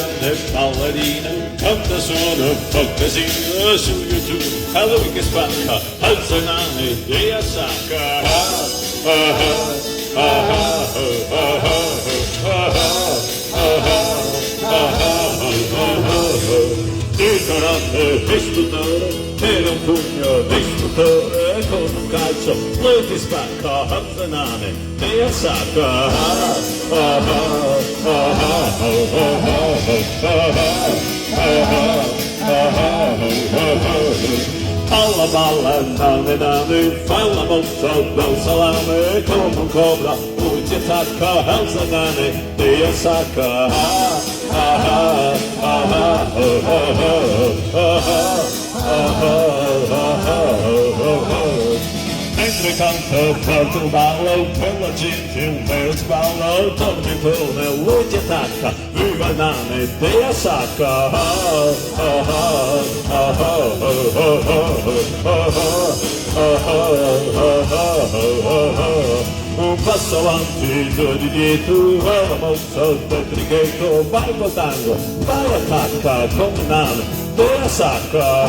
grande ballerina, canta suona, fa casino su YouTube, a lui che spacca, alza il nane e assacca. Ignorante distruttore, era un pugno distruttore, con un calcio lui ti spacca, alza il nane e assacca. Alla balla, nane nane, fai la mossa del salame, come un cobra, lui ti attacca, alza il nane e assacca. Mentre canta parte un ballo, per la gente un vero sballo, tormentone, lui ti attacca, viva il nane e assacca. Un passo avanti, due di dietro, la mossa del trichetto, vai col tango, vai attacca come un nane e assacca.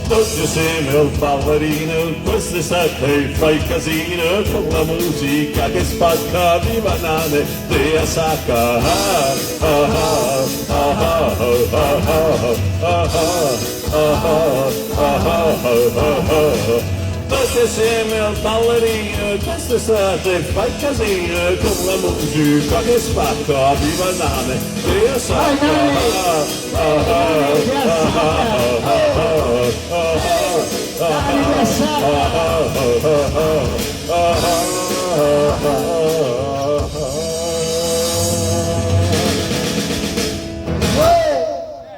Tutti insieme al ballerino, quest'estate fai casino, con la musica che spacca, viva nane e assacca. Tutti insieme al ballerino, quest'estate fai casino, con la musica che spacca, viva nane e assacca.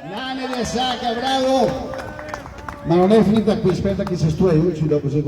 Nane di Assacca, bravo! Ma non è finita qui, aspetta che se tu aiuti dopo se